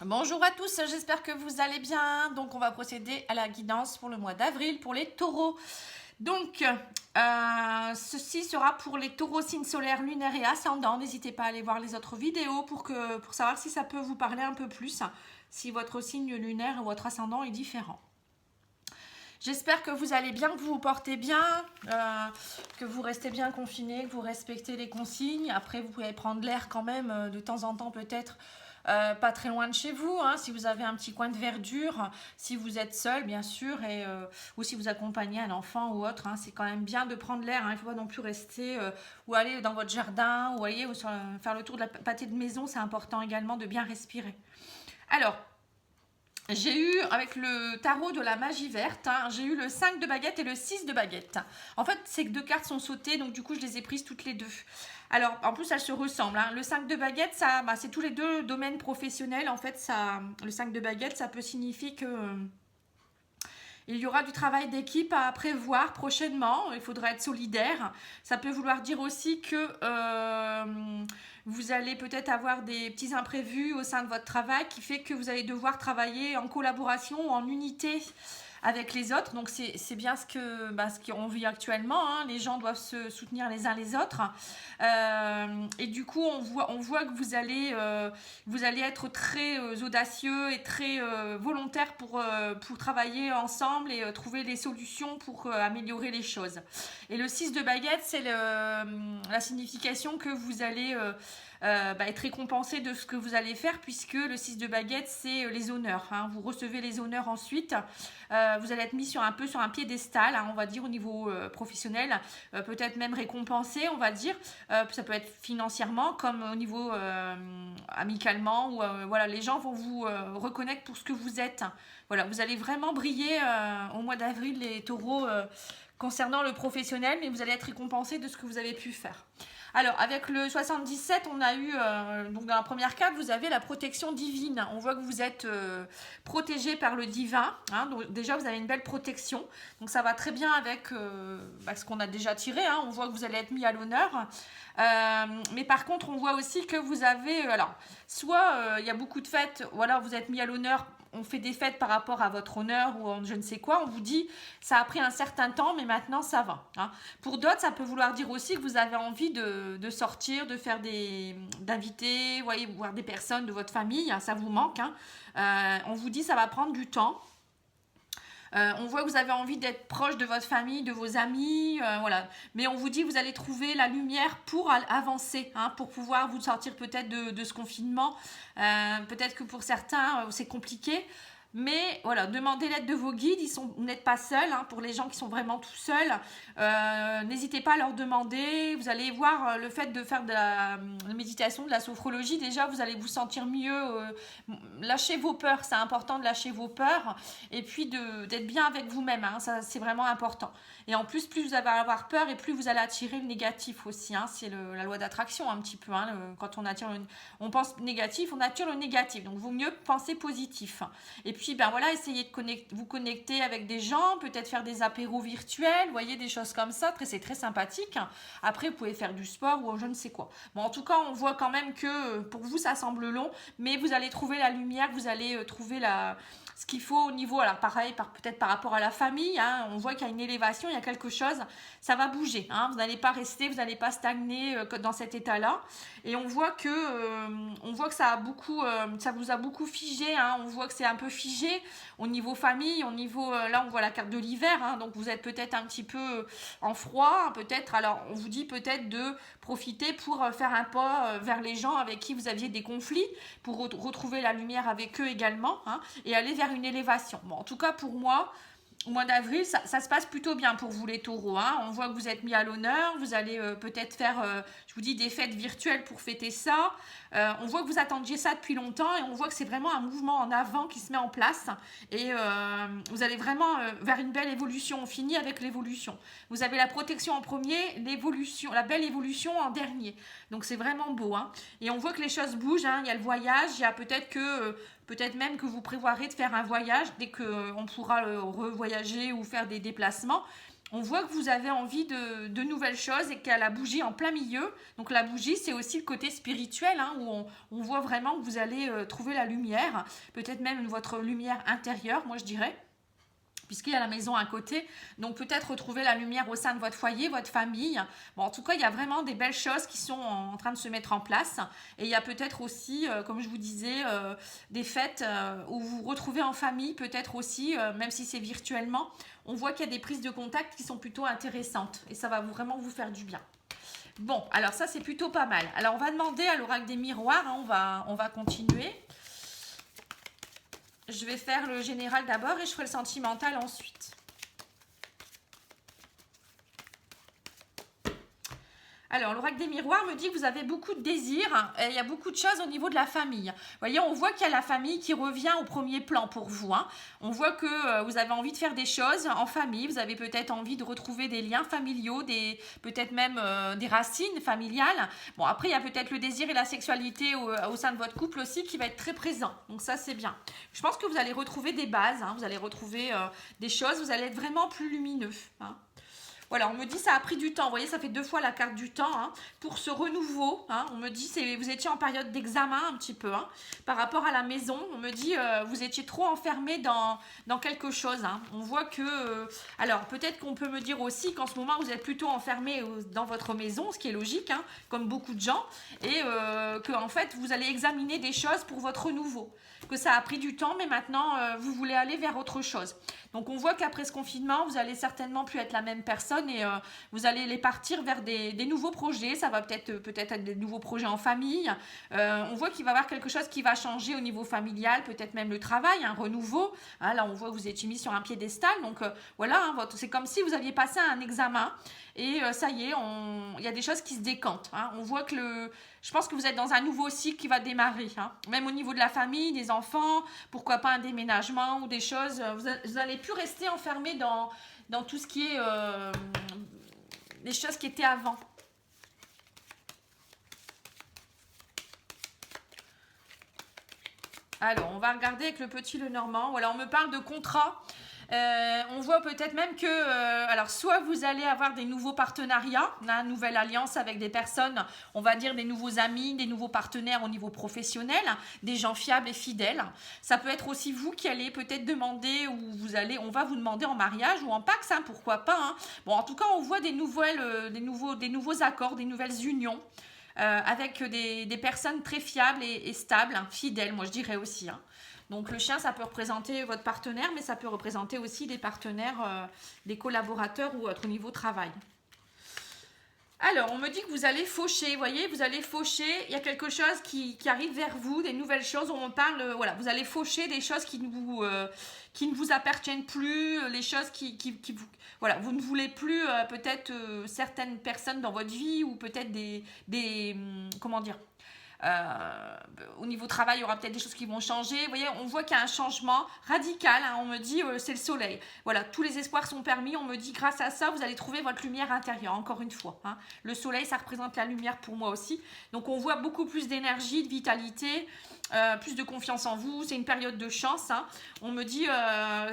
Bonjour à tous, j'espère que vous allez bien. Donc on va procéder à la guidance pour le mois d'avril pour les taureaux. Donc ceci sera pour les taureaux, signes solaires, lunaires et ascendants. N'hésitez pas à aller voir les autres vidéos pour savoir si ça peut vous parler un peu plus, si votre signe lunaire ou votre ascendant est différent. J'espère que vous allez bien, que vous vous portez bien, que vous restez bien confinés, que vous respectez les consignes. Après, vous pouvez prendre l'air quand même de temps en temps peut-être. Pas très loin de chez vous, hein, si vous avez un petit coin de verdure, si vous êtes seul bien sûr, ou si vous accompagnez un enfant ou autre, hein, c'est quand même bien de prendre l'air, hein, il ne faut pas non plus rester ou aller dans votre jardin, ou faire le tour de la pâté de maison, c'est important également de bien respirer. Alors, j'ai eu, avec le tarot de la magie verte, hein, j'ai eu le 5 de baguette et le 6 de baguette. En fait, ces deux cartes sont sautées, donc du coup, je les ai prises toutes les deux. Alors, en plus, elles se ressemblent, hein. Le 5 de baguette, c'est tous les deux domaines professionnels. En fait, le 5 de baguette, ça peut signifier que il y aura du travail d'équipe à prévoir prochainement. Il faudra être solidaire. Ça peut vouloir dire aussi que vous allez peut-être avoir des petits imprévus au sein de votre travail qui fait que vous allez devoir travailler en collaboration ou en unité avec les autres. Donc c'est bien ce qu'on vit actuellement, hein. Les gens doivent se soutenir les uns les autres. Et du coup, on voit que vous allez être très audacieux et très volontaire pour travailler ensemble et trouver des solutions pour améliorer les choses. Et le 6 de baguette, c'est la signification que vous allez être récompensé de ce que vous allez faire, puisque le 6 de baguette, c'est les honneurs, hein. Vous recevez les honneurs ensuite. Vous allez être mis sur un piédestal, hein, on va dire, au niveau professionnel, peut-être même récompensé, on va dire. Ça peut être financièrement comme au niveau amicalement, ou voilà, les gens vont vous reconnaître pour ce que vous êtes. Voilà, vous allez vraiment briller au mois d'avril, les taureaux, concernant le professionnel, mais vous allez être récompensé de ce que vous avez pu faire. Alors, avec le 77, on a eu, donc dans la première carte, vous avez la protection divine. On voit que vous êtes protégé par le divin, hein, donc déjà, vous avez une belle protection. Donc, ça va très bien avec ce qu'on a déjà tiré, hein. On voit que vous allez être mis à l'honneur. Mais par contre, on voit aussi que vous avez, alors, soit il y a beaucoup de fêtes, ou alors vous êtes mis à l'honneur, on fait des fêtes par rapport à votre honneur ou je ne sais quoi, on vous dit ça a pris un certain temps mais maintenant ça va, hein. Pour d'autres, ça peut vouloir dire aussi que vous avez envie de sortir, de faire d'inviter, vous voyez, voir des personnes de votre famille, hein, ça vous manque, hein. On vous dit ça va prendre du temps. On voit que vous avez envie d'être proche de votre famille, de vos amis, voilà. Mais on vous dit que vous allez trouver la lumière pour avancer, hein, pour pouvoir vous sortir peut-être de ce confinement. Peut-être que pour certains, c'est compliqué. Mais voilà, demandez l'aide de vos guides, vous n'êtes pas seul, hein, pour les gens qui sont vraiment tout seuls. N'hésitez pas à leur demander. Vous allez voir, le fait de faire de la méditation, de la sophrologie, déjà vous allez vous sentir mieux. Lâchez vos peurs, c'est important de lâcher vos peurs. Et puis d'être bien avec vous-même, hein, ça c'est vraiment important. Et en plus vous allez avoir peur et plus vous allez attirer le négatif aussi, hein. C'est la loi d'attraction un petit peu, hein, quand on pense négatif, on attire le négatif. Donc vaut mieux penser positif. Et puis, ben voilà, essayez de vous connecter avec des gens, peut-être faire des apéros virtuels, vous voyez, des choses comme ça, c'est très sympathique. Après, vous pouvez faire du sport ou je ne sais quoi. Bon, en tout cas, on voit quand même que pour vous, ça semble long, mais vous allez trouver la lumière, vous allez trouver ce qu'il faut au niveau, alors pareil, peut-être par rapport à la famille, hein, on voit qu'il y a une élévation, il y a quelque chose, ça va bouger, hein, vous n'allez pas rester, vous n'allez pas stagner dans cet état-là. Et on voit que ça vous a beaucoup figé, hein, on voit que c'est un peu figé au niveau famille, au niveau, là on voit la carte de l'hiver, hein, donc vous êtes peut-être un petit peu en froid, peut-être, alors on vous dit peut-être de profiter pour faire un pas vers les gens avec qui vous aviez des conflits, pour retrouver la lumière avec eux également, hein, et aller vers une élévation. Bon, en tout cas pour moi, au mois d'avril, ça se passe plutôt bien pour vous les taureaux, hein. On voit que vous êtes mis à l'honneur, vous allez peut-être faire, je vous dis, des fêtes virtuelles pour fêter ça. On voit que vous attendiez ça depuis longtemps et on voit que c'est vraiment un mouvement en avant qui se met en place. Et vous allez vraiment vers une belle évolution. On finit avec l'évolution. Vous avez la protection en premier, la belle évolution en dernier. Donc c'est vraiment beau, hein. Et on voit que les choses bougent, hein. Il y a le voyage, il y a peut-être même que vous prévoirez de faire un voyage dès qu'on pourra revoyager ou faire des déplacements. On voit que vous avez envie de nouvelles choses et qu'il y a la bougie en plein milieu. Donc la bougie, c'est aussi le côté spirituel, hein, où on voit vraiment que vous allez trouver la lumière, peut-être même votre lumière intérieure, moi je dirais, puisqu'il y a la maison à côté. Donc peut-être retrouver la lumière au sein de votre foyer, votre famille. Bon, en tout cas, il y a vraiment des belles choses qui sont en train de se mettre en place. Et il y a peut-être aussi, comme je vous disais, des fêtes où vous vous retrouvez en famille, peut-être aussi, même si c'est virtuellement. On voit qu'il y a des prises de contact qui sont plutôt intéressantes. Et ça va vraiment vous faire du bien. Bon, alors ça, c'est plutôt pas mal. Alors, on va demander à l'oracle des miroirs. Hein, on va continuer. Je vais faire le général d'abord et je ferai le sentimental ensuite. Alors, l'oracle des miroirs me dit que vous avez beaucoup de désirs et il y a beaucoup de choses au niveau de la famille. Vous voyez, on voit qu'il y a la famille qui revient au premier plan pour vous. Hein. On voit que vous avez envie de faire des choses en famille. Vous avez peut-être envie de retrouver des liens familiaux, peut-être même des racines familiales. Bon, après, il y a peut-être le désir et la sexualité au sein de votre couple aussi qui va être très présent. Donc ça, c'est bien. Je pense que vous allez retrouver des bases. Hein. Vous allez retrouver des choses. Vous allez être vraiment plus lumineux. Hein. Voilà, on me dit ça a pris du temps. Vous voyez, ça fait 2 fois la carte du temps hein, pour ce renouveau. Hein, on me dit vous étiez en période d'examen un petit peu. Hein, par rapport à la maison, on me dit vous étiez trop enfermé dans quelque chose. Hein. On voit que... alors, peut-être qu'on peut me dire aussi qu'en ce moment, vous êtes plutôt enfermé dans votre maison, ce qui est logique, hein, comme beaucoup de gens. Et que en fait, vous allez examiner des choses pour votre renouveau. Que ça a pris du temps, mais maintenant, vous voulez aller vers autre chose. Donc, on voit qu'après ce confinement, vous allez certainement plus être la même personne et vous allez les partir vers des nouveaux projets. Ça va peut-être être des nouveaux projets en famille. On voit qu'il va y avoir quelque chose qui va changer au niveau familial, peut-être même le travail, un renouveau. Hein, là, on voit que vous étiez mis sur un piédestal. Donc, voilà, hein, c'est comme si vous aviez passé un examen et ça y est, il y a des choses qui se décantent. Hein. On voit que je pense que vous êtes dans un nouveau cycle qui va démarrer. Hein. Même au niveau de la famille, des enfants, pourquoi pas un déménagement ou des choses. Vous n'allez plus rester enfermé dans tout ce qui est les choses qui étaient avant. Alors, on va regarder avec le petit Lenormand. Voilà, on me parle de contrat. On voit peut-être même que, alors soit vous allez avoir des nouveaux partenariats, une nouvelle alliance avec des personnes, on va dire des nouveaux amis, des nouveaux partenaires au niveau professionnel, des gens fiables et fidèles. Ça peut être aussi vous qui allez peut-être demander ou on va vous demander en mariage ou en Pacs, hein, pourquoi pas. Hein. Bon, en tout cas, on voit des nouveaux accords, des nouvelles unions. Avec des personnes très fiables et stables, hein, fidèles, moi je dirais aussi. Hein. Donc le chien, ça peut représenter votre partenaire, mais ça peut représenter aussi des partenaires, des collaborateurs ou autre au niveau travail. Alors, on me dit que vous allez faucher, vous voyez, vous allez faucher, il y a quelque chose qui arrive vers vous, des nouvelles choses, on parle, voilà, vous allez faucher des choses qui ne vous appartiennent plus, les choses qui vous... Voilà, vous ne voulez plus peut-être certaines personnes dans votre vie ou peut-être comment dire, au niveau travail, il y aura peut-être des choses qui vont changer. Vous voyez, on voit qu'il y a un changement radical. Hein, on me dit, c'est le soleil. Voilà, tous les espoirs sont permis. On me dit, grâce à ça, vous allez trouver votre lumière intérieure, encore une fois. Hein. Le soleil, ça représente la lumière pour moi aussi. Donc, on voit beaucoup plus d'énergie, de vitalité, plus de confiance en vous. C'est une période de chance. Hein. On me dit,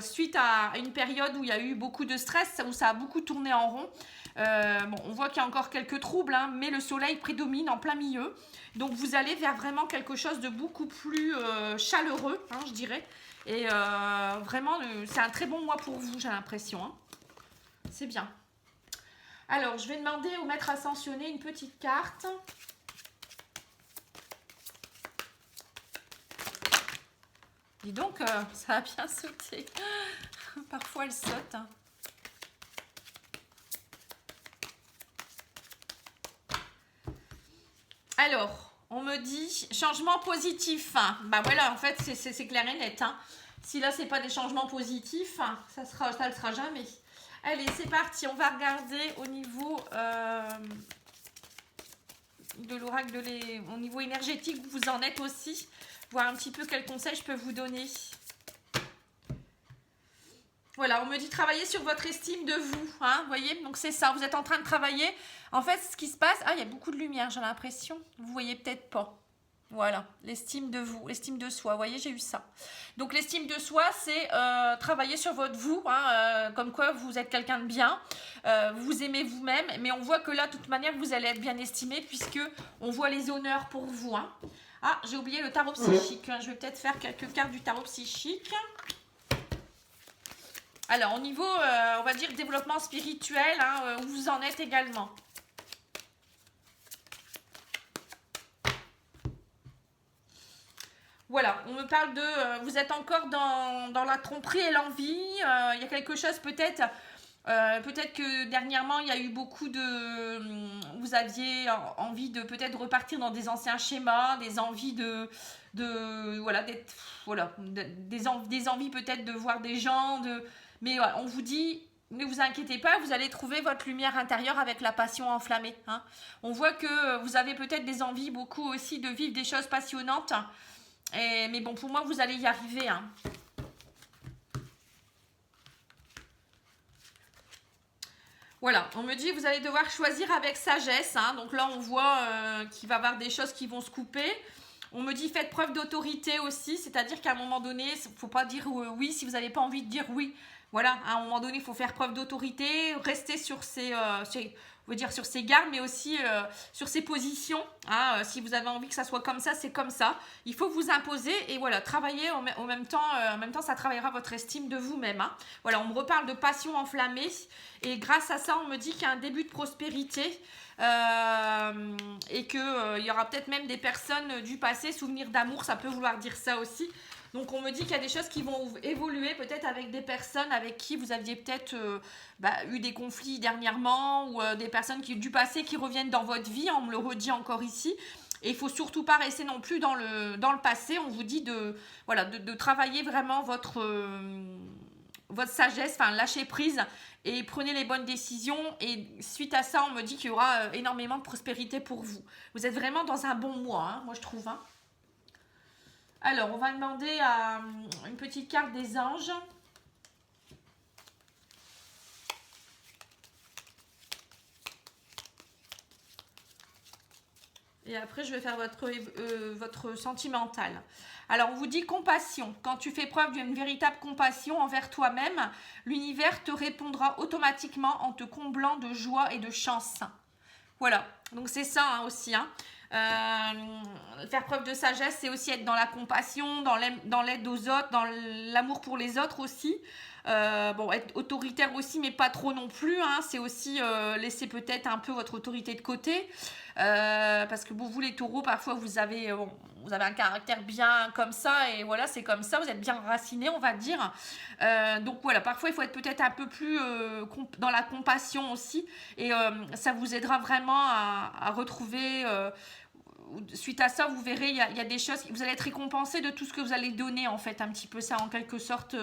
suite à une période où il y a eu beaucoup de stress, où ça a beaucoup tourné en rond, bon, on voit qu'il y a encore quelques troubles, hein, mais le soleil prédomine en plein milieu. Donc, vous allez vers vraiment quelque chose de beaucoup plus chaleureux, hein, je dirais. Et vraiment, c'est un très bon mois pour vous, j'ai l'impression. Hein. C'est bien. Alors, je vais demander au maître ascensionné une petite carte. Dis donc, ça a bien sauté. Parfois, elle saute. Hein. Alors, on me dit changement positif. Bah voilà, en fait, c'est clair et net. Hein. Si là, c'est pas des changements positifs, ça le sera jamais. Allez, c'est parti. On va regarder au niveau de l'oracle, au niveau énergétique, vous en êtes aussi. Voir un petit peu quels conseils je peux vous donner. Voilà, on me dit travailler sur votre estime de vous. Hein, vous voyez, donc c'est ça, vous êtes en train de travailler. En fait, ce qui se passe... Ah, il y a beaucoup de lumière, j'ai l'impression. Vous voyez peut-être pas. Voilà, l'estime de vous, l'estime de soi. Vous voyez, j'ai eu ça. Donc, l'estime de soi, c'est travailler sur votre vous, hein, comme quoi vous êtes quelqu'un de bien, vous aimez vous-même, mais on voit que là, de toute manière, vous allez être bien estimé puisque on voit les honneurs pour vous. Hein. Ah, j'ai oublié le tarot psychique. Je vais peut-être faire quelques cartes du tarot psychique. Alors, au niveau, on va dire, développement spirituel, hein, où vous en êtes également. Voilà, on me parle de... vous êtes encore dans la tromperie et l'envie. Il y a quelque chose peut-être... peut-être que dernièrement, il y a eu beaucoup de... vous aviez envie de peut-être repartir dans des anciens schémas, des envies voilà, voilà, des envies peut-être de voir des gens. Mais voilà, on vous dit... Ne vous inquiétez pas, vous allez trouver votre lumière intérieure avec la passion enflammée. Hein. On voit que vous avez peut-être des envies beaucoup aussi de vivre des choses passionnantes. Mais bon, pour moi, vous allez y arriver. Hein. Voilà, on me dit vous allez devoir choisir avec sagesse. Hein. Donc là, on voit qu'il va y avoir des choses qui vont se couper. On me dit faites preuve d'autorité aussi, c'est-à-dire qu'à un moment donné, il ne faut pas dire oui si vous n'avez pas envie de dire oui. Voilà, à un moment donné, il faut faire preuve d'autorité, rester sur sur ses gardes, mais aussi sur ses positions. Hein, si vous avez envie que ça soit comme ça, c'est comme ça. Il faut vous imposer et voilà, travailler en même temps, ça travaillera votre estime de vous-même. Hein. Voilà, on me reparle de passion enflammée et grâce à ça, on me dit qu'il y a un début de prospérité. Et qu'il y aura peut-être même des personnes du passé, souvenirs d'amour, ça peut vouloir dire ça aussi. Donc on me dit qu'il y a des choses qui vont évoluer peut-être avec des personnes avec qui vous aviez peut-être eu des conflits dernièrement ou des personnes du passé qui reviennent dans votre vie, on me le redit encore ici. Et il ne faut surtout pas rester non plus dans le passé, on vous dit de travailler vraiment votre sagesse, enfin lâcher prise et prenez les bonnes décisions et suite à ça on me dit qu'il y aura énormément de prospérité pour vous. Vous êtes vraiment dans un bon mois, hein, moi je trouve. Hein. Alors, on va demander à une petite carte des anges. Et après, je vais faire votre sentimental. Alors, on vous dit compassion. Quand tu fais preuve d'une véritable compassion envers toi-même, l'univers te répondra automatiquement en te comblant de joie et de chance. Voilà, donc c'est ça hein, aussi. Hein. Faire preuve de sagesse, c'est aussi être dans la compassion, dans l'aide aux autres, dans l'amour pour les autres aussi. Être autoritaire aussi, mais pas trop non plus. Hein. C'est aussi laisser peut-être un peu votre autorité de côté. Parce que vous les taureaux, parfois vous avez un caractère bien comme ça. Et voilà, c'est comme ça, vous êtes bien raciné, on va dire. Donc voilà, parfois il faut être peut-être un peu plus dans la compassion aussi. Et ça vous aidera vraiment à retrouver... suite à ça, vous verrez, il y a des choses, vous allez être récompensé de tout ce que vous allez donner, en fait, un petit peu ça, en quelque sorte,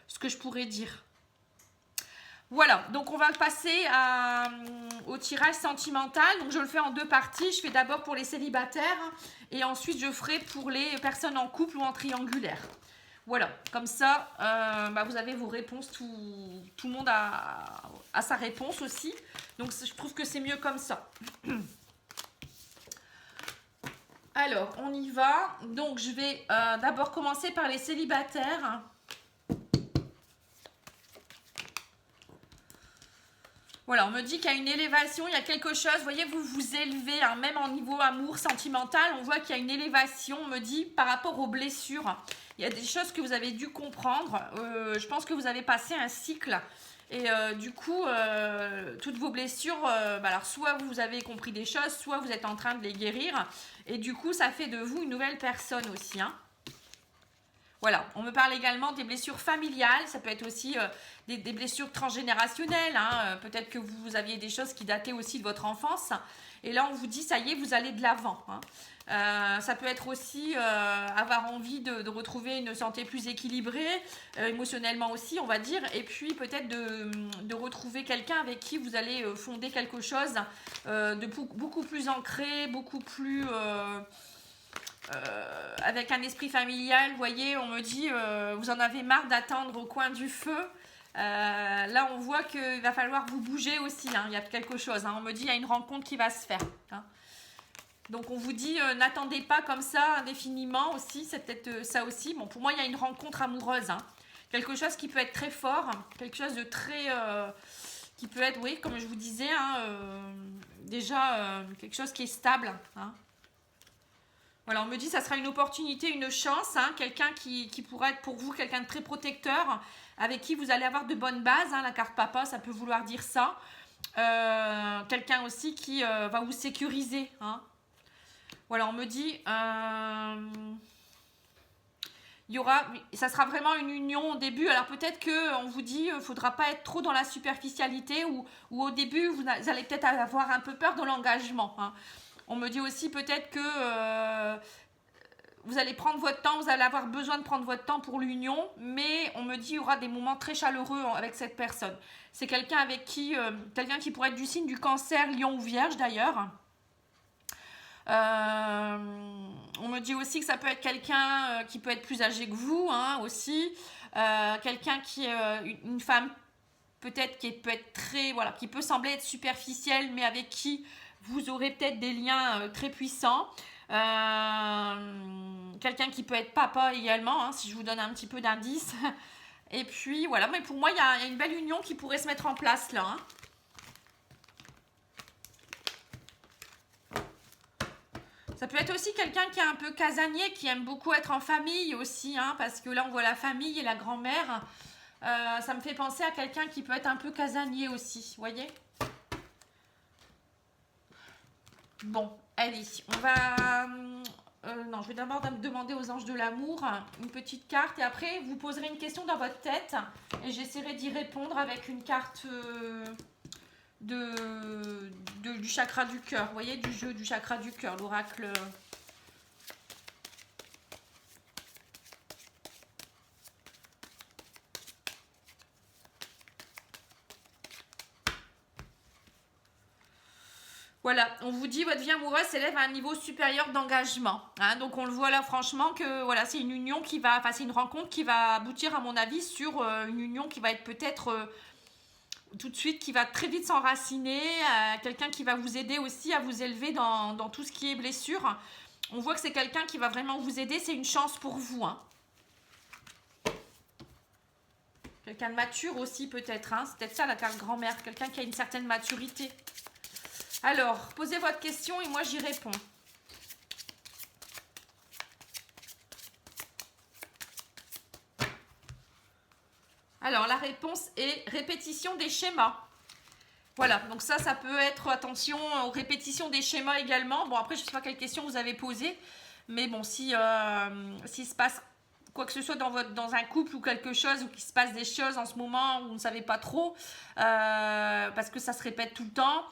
ce que je pourrais dire. Voilà, donc on va passer au tirage sentimental. Donc je le fais en deux parties. Je fais d'abord pour les célibataires et ensuite je ferai pour les personnes en couple ou en triangulaire. Voilà, comme ça, vous avez vos réponses. Tout le monde a sa réponse aussi. Donc je trouve que c'est mieux comme ça. Alors, on y va. Donc, je vais d'abord commencer par les célibataires. Voilà, on me dit qu'il y a une élévation, il y a quelque chose. Vous voyez, vous vous élevez, hein, même en niveau amour, sentimental. On voit qu'il y a une élévation, on me dit, par rapport aux blessures. Il y a des choses que vous avez dû comprendre. Je pense que vous avez passé un cycle. Et du coup, toutes vos blessures, alors soit vous avez compris des choses, soit vous êtes en train de les guérir. Et du coup, ça fait de vous une nouvelle personne aussi. Hein. Voilà, on me parle également des blessures familiales. Ça peut être aussi des blessures transgénérationnelles. Hein. Peut-être que vous aviez des choses qui dataient aussi de votre enfance. Et là, on vous dit, ça y est, vous allez de l'avant. Hein. Ça peut être aussi avoir envie de retrouver une santé plus équilibrée, émotionnellement aussi, on va dire. Et puis, peut-être de retrouver quelqu'un avec qui vous allez fonder quelque chose de beaucoup plus ancré, beaucoup plus... avec un esprit familial, vous voyez, on me dit, vous en avez marre d'attendre au coin du feu. Là, on voit qu'il va falloir vous bouger aussi. Hein, il y a quelque chose. Hein, on me dit, il y a une rencontre qui va se faire. Hein. Donc on vous dit, n'attendez pas comme ça indéfiniment aussi, c'est peut-être ça aussi. Bon, pour moi, il y a une rencontre amoureuse, hein. Quelque chose qui peut être très fort, quelque chose de très... qui peut être, oui, comme je vous disais, hein, déjà quelque chose qui est stable, hein. Voilà, on me dit ça sera une opportunité, une chance, hein, quelqu'un qui pourra être pour vous quelqu'un de très protecteur, avec qui vous allez avoir de bonnes bases, hein, la carte papa, ça peut vouloir dire ça. Quelqu'un aussi qui va vous sécuriser, hein. Voilà, on me dit, ça sera vraiment une union au début. Alors peut-être qu'on vous dit, il ne faudra pas être trop dans la superficialité ou au début, vous allez peut-être avoir un peu peur de l'engagement, hein. On me dit aussi peut-être que vous allez prendre votre temps, vous allez avoir besoin de prendre votre temps pour l'union, mais on me dit qu'il y aura des moments très chaleureux avec cette personne. C'est quelqu'un avec quelqu'un qui pourrait être du signe du Cancer, Lion ou Vierge d'ailleurs. On me dit aussi que ça peut être quelqu'un qui peut être plus âgé que vous, hein, aussi. Quelqu'un qui est une femme peut-être qui peut être très, voilà, qui peut sembler être superficielle, mais avec qui vous aurez peut-être des liens très puissants. Quelqu'un qui peut être papa également, hein, si je vous donne un petit peu d'indices. Et puis voilà, mais pour moi il y a une belle union qui pourrait se mettre en place là, hein. Ça peut être aussi quelqu'un qui est un peu casanier, qui aime beaucoup être en famille aussi, hein, parce que là on voit la famille et la grand-mère. Ça me fait penser à quelqu'un qui peut être un peu casanier aussi, vous voyez. Bon, allez, on va... non, je vais d'abord demander aux anges de l'amour une petite carte et après vous poserez une question dans votre tête et j'essaierai d'y répondre avec une carte du chakra du cœur, vous voyez, du jeu du chakra du cœur, l'oracle. Voilà, on vous dit votre vie amoureuse s'élève à un niveau supérieur d'engagement, hein, donc on le voit là franchement que voilà, c'est une union qui va, enfin c'est une rencontre qui va aboutir à mon avis sur une union qui va être peut-être tout de suite, qui va très vite s'enraciner, quelqu'un qui va vous aider aussi à vous élever dans tout ce qui est blessure. On voit que c'est quelqu'un qui va vraiment vous aider, c'est une chance pour vous, hein. Quelqu'un de mature aussi peut-être, hein, c'est peut-être ça la carte grand-mère, quelqu'un qui a une certaine maturité. Alors, posez votre question et moi j'y réponds. Alors, la réponse est répétition des schémas. Voilà, donc ça peut être, attention aux répétitions des schémas également. Bon, après, je ne sais pas quelle question vous avez posée, mais bon, s'il se passe quoi que ce soit dans un couple ou quelque chose, ou qu'il se passe des choses en ce moment où vous ne savez pas trop, parce que ça se répète tout le temps,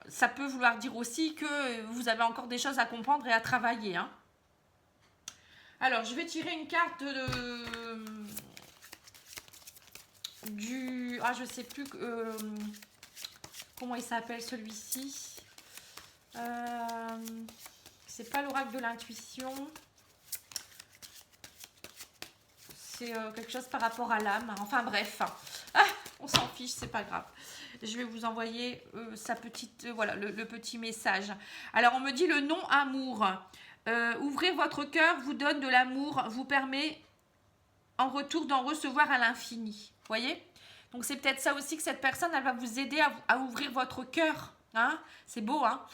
ça peut vouloir dire aussi que vous avez encore des choses à comprendre et à travailler, hein. Alors, je vais tirer une carte je sais plus comment il s'appelle celui-ci. C'est pas l'oracle de l'intuition. C'est quelque chose par rapport à l'âme. Enfin bref, on s'en fiche, c'est pas grave. Je vais vous envoyer sa petite, voilà, le petit message. Alors on me dit le nom amour. Ouvrez votre cœur, vous donne de l'amour, vous permet en retour d'en recevoir à l'infini. Vous voyez? Donc c'est peut-être ça aussi que cette personne, elle va vous aider à ouvrir votre cœur, hein. C'est beau, hein.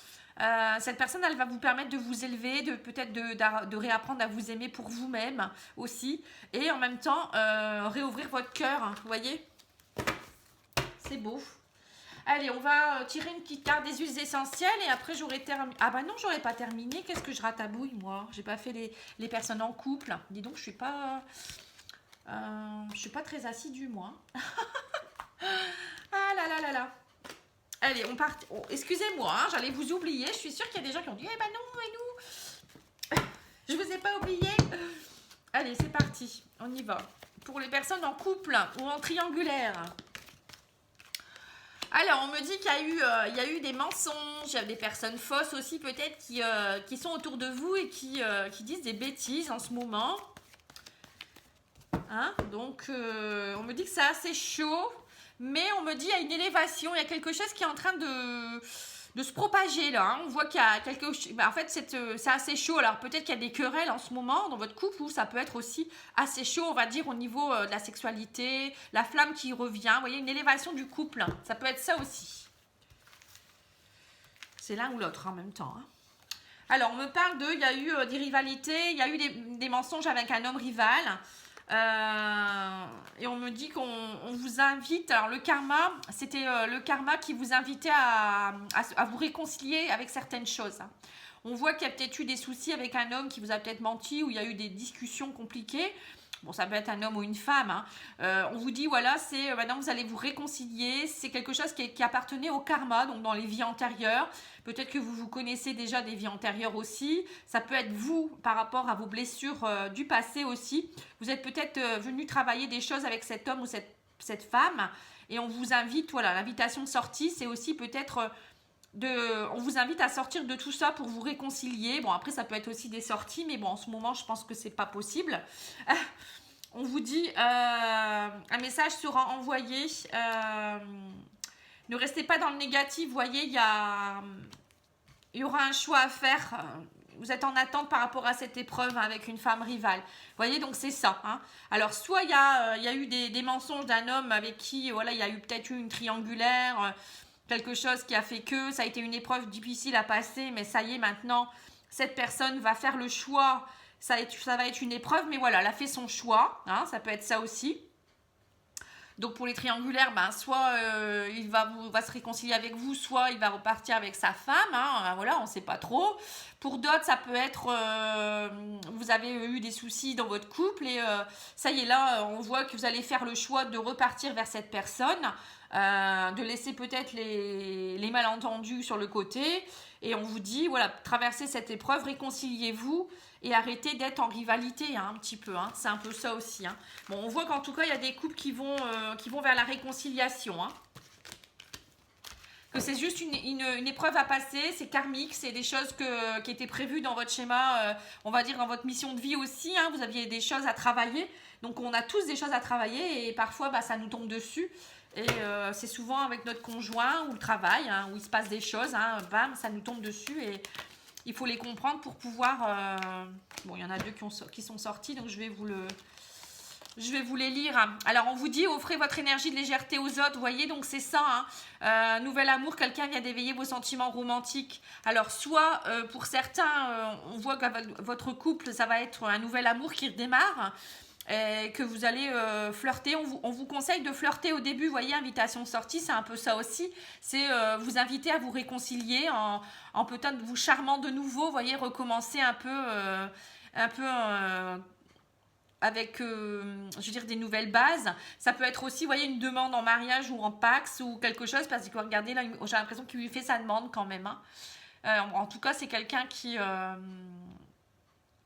Cette personne, elle va vous permettre de vous élever, peut-être de réapprendre à vous aimer pour vous-même aussi. Et en même temps, réouvrir votre cœur, hein, vous voyez? C'est beau. Allez, on va tirer une petite carte des huiles essentielles et après j'aurai terminé. Ah bah non, j'aurais pas terminé. Qu'est-ce que je ratabouille, moi? J'ai pas fait les personnes en couple. Dis donc, je suis pas très assidue, moi. Ah là là là là. Allez, on part. Oh, excusez-moi, hein, j'allais vous oublier. Je suis sûre qu'il y a des gens qui ont dit eh ben non, et nous je vous ai pas oublié. Allez, c'est parti. On y va. Pour les personnes en couple ou en triangulaire. Alors, on me dit qu'il y a eu des mensonges, il y a des personnes fausses aussi peut-être qui sont autour de vous et qui disent des bêtises en ce moment. Hein? Donc, on me dit que c'est assez chaud, mais on me dit qu'il y a une élévation, il y a quelque chose qui est en train de se propager là. Hein. On voit qu'il y a quelque chose. En fait, c'est assez chaud. Alors peut-être qu'il y a des querelles en ce moment dans votre couple, ou ça peut être aussi assez chaud, on va dire, au niveau de la sexualité, la flamme qui revient. Vous voyez, une élévation du couple. Ça peut être ça aussi. C'est l'un ou l'autre en même temps. Hein. Alors, on me parle il y a eu des rivalités, il y a eu des mensonges avec un homme rival. Et on me dit qu'on vous invite, alors le karma, c'était le karma qui vous invitait à vous réconcilier avec certaines choses. Hein. On voit qu'il y a peut-être eu des soucis avec un homme qui vous a peut-être menti, ou il y a eu des discussions compliquées. Bon, ça peut être un homme ou une femme. Hein. On vous dit, voilà, c'est maintenant vous allez vous réconcilier. C'est quelque chose qui appartenait au karma, donc dans les vies antérieures. Peut-être que vous connaissez déjà des vies antérieures aussi. Ça peut être vous par rapport à vos blessures du passé aussi. Vous êtes peut-être venu travailler des choses avec cet homme ou cette femme. Et on vous invite, voilà, l'invitation de sortie, c'est aussi peut-être... on vous invite à sortir de tout ça pour vous réconcilier. Bon, après, ça peut être aussi des sorties, mais bon, en ce moment, je pense que c'est pas possible. On vous dit, un message sera envoyé. Ne restez pas dans le négatif. Vous voyez, il y aura un choix à faire. Vous êtes en attente par rapport à cette épreuve avec une femme rivale. Vous voyez, donc c'est ça. Hein. Alors, soit il y a eu des mensonges d'un homme avec qui, voilà, il y a eu peut-être une triangulaire, quelque chose qui a fait que ça a été une épreuve difficile à passer, mais ça y est, maintenant, cette personne va faire le choix. Ça va être une épreuve, mais voilà, elle a fait son choix. Hein, ça peut être ça aussi. Donc pour les triangulaires, soit il va se réconcilier avec vous, soit il va repartir avec sa femme. Hein, voilà, on ne sait pas trop. Pour d'autres, ça peut être vous avez eu des soucis dans votre couple et ça y est, là, on voit que vous allez faire le choix de repartir vers cette personne, de laisser peut-être les malentendus sur le côté. Et on vous dit, voilà, traversez cette épreuve, réconciliez-vous. Et arrêtez d'être en rivalité un petit peu. Hein. C'est un peu ça aussi. Hein. Bon, on voit qu'en tout cas, il y a des couples qui vont vers la réconciliation. Hein. Que c'est juste une épreuve à passer, c'est karmique, c'est des choses qui étaient prévues dans votre schéma, on va dire dans votre mission de vie aussi. Hein. Vous aviez des choses à travailler. Donc, on a tous des choses à travailler et parfois, ça nous tombe dessus. Et c'est souvent avec notre conjoint ou le travail, hein, où il se passe des choses. Hein, bam, ça nous tombe dessus et... Il faut les comprendre pour pouvoir... Bon, il y en a deux qui sont sortis, donc je vais vous les lire. Alors, on vous dit, offrez votre énergie de légèreté aux autres. Vous voyez, donc c'est ça. Hein. Nouvel amour, quelqu'un vient d'éveiller vos sentiments romantiques. Alors, soit, pour certains, on voit que votre couple, ça va être un nouvel amour qui redémarre. Que vous allez flirter, on vous conseille de flirter au début, vous voyez, invitation de sortie, c'est un peu ça aussi, c'est vous inviter à vous réconcilier en peut-être vous charmant de nouveau, vous voyez, recommencer un peu avec, je veux dire, des nouvelles bases. Ça peut être aussi, vous voyez, une demande en mariage ou en Pax ou quelque chose, parce que regardez, là, j'ai l'impression qu'il lui fait sa demande quand même. Hein. En tout cas, c'est quelqu'un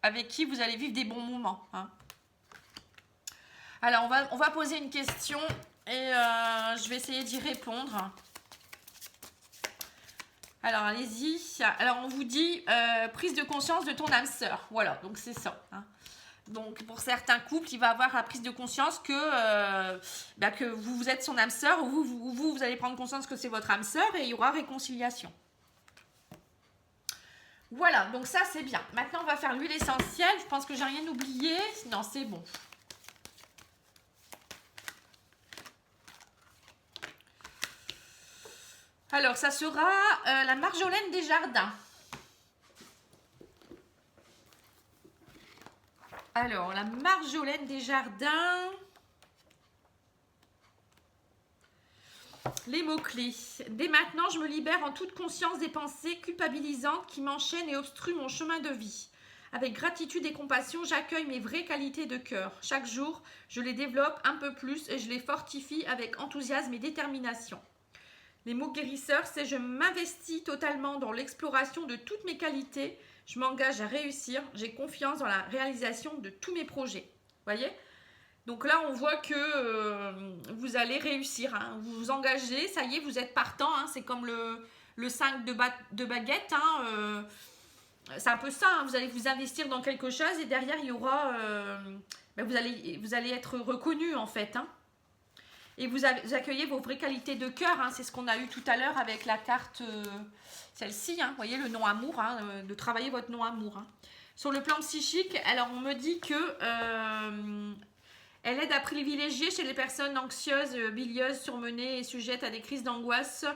avec qui vous allez vivre des bons moments. Hein. Alors, on va poser une question et je vais essayer d'y répondre. Alors, allez-y. Alors, on vous dit prise de conscience de ton âme sœur. Voilà, donc c'est ça. Hein. Donc, pour certains couples, il va avoir la prise de conscience que vous êtes son âme sœur ou vous allez prendre conscience que c'est votre âme sœur et il y aura réconciliation. Voilà, donc ça, c'est bien. Maintenant, on va faire l'huile essentielle. Je pense que j'ai rien oublié. Non, c'est bon. Alors, ça sera la Marjolaine des Jardins. Alors, la Marjolaine des Jardins. Les mots-clés. Dès maintenant, je me libère en toute conscience des pensées culpabilisantes qui m'enchaînent et obstruent mon chemin de vie. Avec gratitude et compassion, j'accueille mes vraies qualités de cœur. Chaque jour, je les développe un peu plus et je les fortifie avec enthousiasme et détermination. Les mots guérisseurs, c'est je m'investis totalement dans l'exploration de toutes mes qualités, je m'engage à réussir, j'ai confiance dans la réalisation de tous mes projets. Voyez ? Donc là, on voit que vous allez réussir, hein. Vous vous engagez, ça y est, vous êtes partant, hein. C'est comme le 5 de baguette, hein. C'est un peu ça, hein. Vous allez vous investir dans quelque chose et derrière, il y aura... vous allez être reconnu en fait, hein. Et vous accueillez vos vraies qualités de cœur, hein, c'est ce qu'on a eu tout à l'heure avec la carte, celle-ci, hein, vous voyez le non-amour, hein, de travailler votre non-amour. Hein. Sur le plan psychique, alors on me dit que elle aide à privilégier chez les personnes anxieuses, bilieuses, surmenées et sujettes à des crises d'angoisse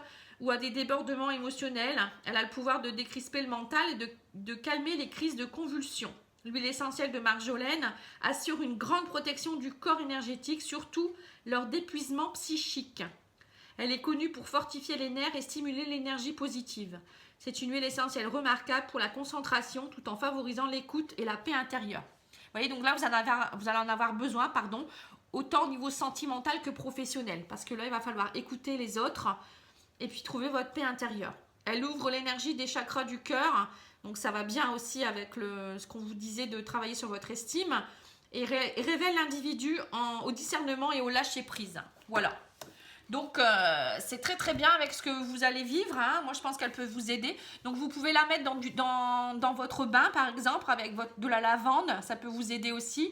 ou à des débordements émotionnels. Elle a le pouvoir de décrisper le mental et de calmer les crises de convulsions. L'huile essentielle de marjolaine assure une grande protection du corps énergétique, surtout lors d'épuisement psychique. Elle est connue pour fortifier les nerfs et stimuler l'énergie positive. C'est une huile essentielle remarquable pour la concentration tout en favorisant l'écoute et la paix intérieure. Vous voyez, donc là, vous allez en avoir besoin, autant au niveau sentimental que professionnel. Parce que là, il va falloir écouter les autres et puis trouver votre paix intérieure. Elle ouvre l'énergie des chakras du cœur. Donc ça va bien aussi avec ce qu'on vous disait de travailler sur votre estime. Et révèle l'individu au discernement et au lâcher prise. Voilà. Donc, c'est très très bien avec ce que vous allez vivre. Hein. Moi, je pense qu'elle peut vous aider. Donc, vous pouvez la mettre dans votre bain, par exemple, avec de la lavande. Ça peut vous aider aussi.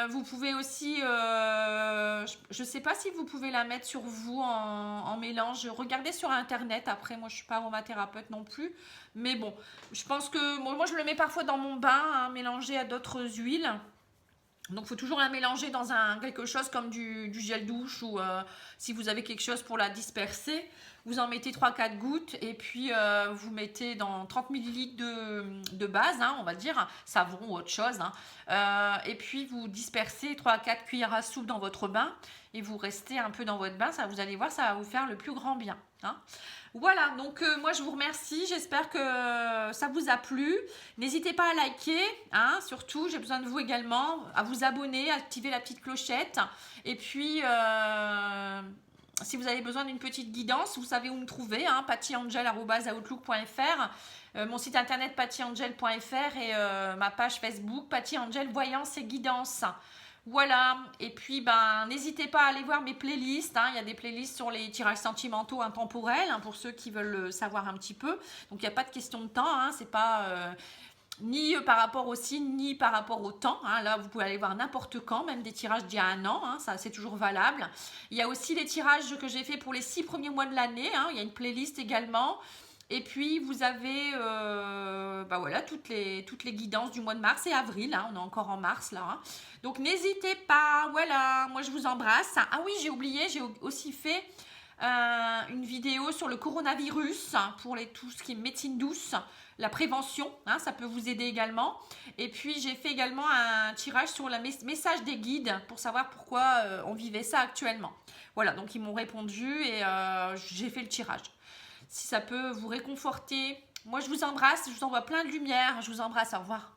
Vous pouvez aussi, je ne sais pas si vous pouvez la mettre sur vous en mélange. Regardez sur Internet. Après, moi, je ne suis pas aromathérapeute non plus. Mais bon, je pense que moi, je le mets parfois dans mon bain, hein, mélangé à d'autres huiles. Donc, il faut toujours la mélanger dans quelque chose comme du gel douche ou si vous avez quelque chose pour la disperser. Vous en mettez 3-4 gouttes et puis vous mettez dans 30 ml de base, hein, on va dire, savon ou autre chose. Hein. Et puis, vous dispersez 3-4 cuillères à soupe dans votre bain et vous restez un peu dans votre bain. Ça, vous allez voir, ça va vous faire le plus grand bien. Hein. Voilà, donc moi je vous remercie, j'espère que ça vous a plu. N'hésitez pas à liker, hein, surtout, j'ai besoin de vous également, à vous abonner, à activer la petite clochette. Et puis, si vous avez besoin d'une petite guidance, vous savez où me trouver, hein, pattyangel@outlook.fr, mon site internet pattyangel.fr et ma page Facebook Patty Angel Voyance et Guidance. Voilà, et puis n'hésitez pas à aller voir mes playlists, hein. Il y a des playlists sur les tirages sentimentaux intemporels, hein, pour ceux qui veulent le savoir un petit peu. Donc il n'y a pas de question de temps, hein. C'est pas ni par rapport au signe, ni par rapport au temps. Hein. Là, vous pouvez aller voir n'importe quand, même des tirages d'il y a 1 an, hein. Ça c'est toujours valable. Il y a aussi les tirages que j'ai fait pour les 6 premiers mois de l'année, hein. Il y a une playlist également. Et puis vous avez voilà, toutes les guidances du mois de mars et avril, hein, on est encore en mars là. Hein. Donc n'hésitez pas, voilà, moi je vous embrasse. Ah oui, j'ai oublié, j'ai aussi fait une vidéo sur le coronavirus, hein, pour tout ce qui est médecine douce, la prévention, hein, ça peut vous aider également. Et puis j'ai fait également un tirage sur le message des guides pour savoir pourquoi on vivait ça actuellement. Voilà, donc ils m'ont répondu et j'ai fait le tirage. Si ça peut vous réconforter. Moi, je vous embrasse, je vous envoie plein de lumière. Je vous embrasse, au revoir.